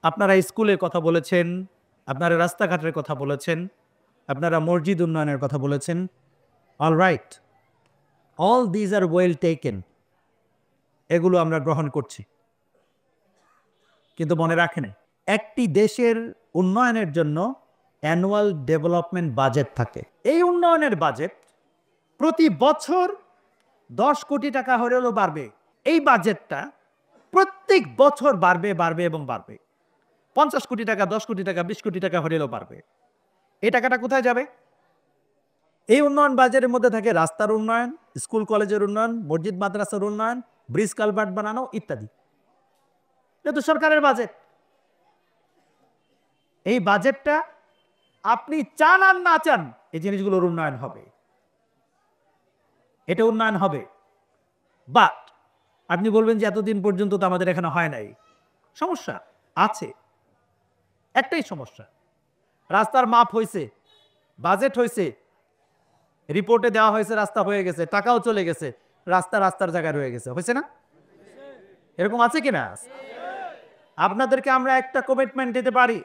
আপনারা স্কুলের কথা বলেছেন, আপনারা রাস্তাঘাটের কথা বলেছেন, আপনারা মসজিদ উন্নয়নের কথা বলেছেন। All right, all these are well taken, এগুলো আমরা গ্রহণ করছি। কিন্তু মনে রাখেন, একটি দেশের উন্নয়নের জন্য অ্যানুয়াল ডেভেলপমেন্ট বাজেট থাকে। এই উন্নয়নের বাজেট প্রতি বছর 10 কোটি টাকা হলেও বাড়বে। এই বাজেটটা প্রত্যেক বছর বাড়বে বাড়বে এবং বাড়বে। 50 কোটি টাকা, 10 কোটি টাকা, 20 কোটি টাকা হলেও বাড়বে। এই টাকাটা কোথায় যাবে? এই উন্নয়ন বাজেটের মধ্যে থাকে রাস্তার উন্নয়ন, স্কুল কলেজের উন্নয়ন, মসজিদ মাদ্রাসার উন্নয়ন, ব্রিজ কালভার্ট বানানো ইত্যাদি। এটা তো সরকারের বাজেট। এই বাজেটটা আপনি চান আর না চান এই জিনিসগুলোর উন্নয়ন হবে, এটা উন্নয়ন হবে। বাট আপনি বলবেন যে এতদিন পর্যন্ত তো আমাদের এখানে হয় নাই। সমস্যা আছে, একটাই সমস্যা, রাস্তার মাপ হয়েছে, বাজেট হয়েছে, রিপোর্টে দেওয়া হয়েছে, রাস্তা হয়ে গেছে, টাকাও চলে গেছে, রাস্তা রাস্তার জায়গায় রয়ে গেছে, হয়েছে না? এরকম আছে কিনা? আপনাদেরকে আমরা একটা কমিটমেন্ট দিতে পারি,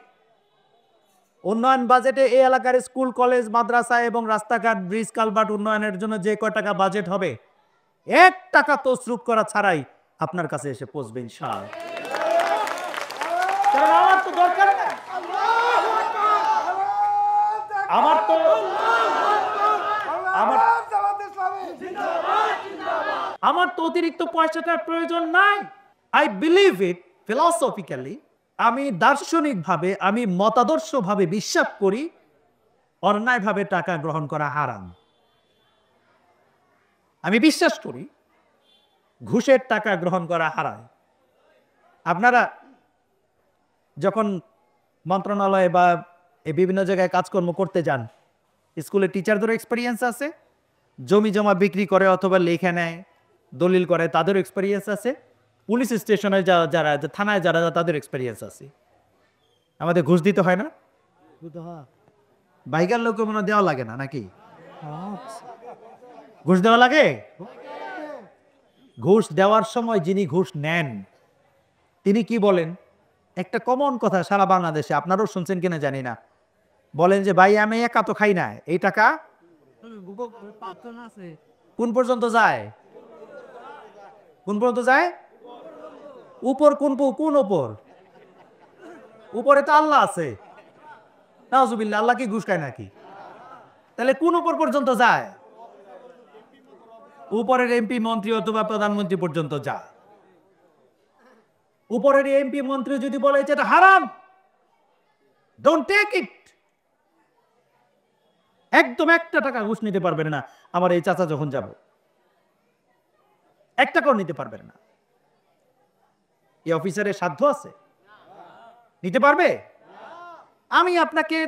উন্নয়ন বাজেটে এই এলাকার স্কুল কলেজ মাদ্রাসা এবং রাস্তাঘাট ব্রিজ কালভার্ট উন্নয়নের জন্য যে কয় টাকা বাজেট হবে, 1 টাকা তসরুপ করা ছাড়াই আপনার কাছে এসে পৌঁছবে ইনশাআল্লাহ। কারণ আমার তো দরকার না, আমার তো অতিরিক্ত পয়সাটার প্রয়োজন নাই। আই বিলিভ ইট ফিলসফিক্যালি, আমি দার্শনিকভাবে, আমি মতাদর্শভাবে বিশ্বাস করি অন্যায়ভাবে টাকা গ্রহণ করা হারাম। আমি বিশ্বাস করি ঘুষের টাকা গ্রহণ করা হারাম। আপনারা যখন মন্ত্রণালয়ে বা বিভিন্ন জায়গায় কাজকর্ম করতে যান, স্কুলের টিচারদেরও এক্সপেরিয়েন্স আছে, জমি জমা বিক্রি করে অথবা লেখা নেয়, দলিল করে, তাদেরও এক্সপেরিয়েন্স আছে, পুলিশ স্টেশনে যারা থানায় যারা তাদের এক্সপেরিয়েন্স আছে। আমাদের ঘুষ দিতে হয় না? বাইকার লোক মনে দেওয়া লাগে না নাকি? ঘুষ দেওয়া লাগে। ঘুষ দেওয়ার সময় যিনি ঘুষ নেন তিনি কি বলেন? একটা কমন কথা সারা বাংলাদেশে, আপনারাও শুনছেন কিনা জানি না, বলেন যে ভাই আমি একা তো খাই না, এই টাকা কোন পর্যন্ত যায়? কোন পর্যন্ত যায়? উপর কোন কোন উপর? উপরে তো আল্লাহ আছে। নাউজুবিল্লাহ, আল্লাহ কি ঘুষ খায় নাকি? তাহলে কোন উপর পর্যন্ত যায়? উপরের এমপি মন্ত্রী অথবা প্রধানমন্ত্রী পর্যন্ত যায়। উপরের এমপি মন্ত্রী যদি বলে যে এটা হারাম, ডোন্ট টেক ইট, একদম 1 টাকা ঘুষ নিতে পারবেন না। আমার এই চাচা যখন যাব, 1 টাকাও নিতে পারবেন না। এই অফিসারের সাধ্য আছে? নিতে পারবে? আমি আপনাকে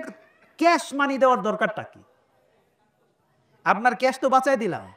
ক্যাশ মানি দেওয়ার দরকারটা কি? আপনার ক্যাশ তো বাঁচাই দিলাম,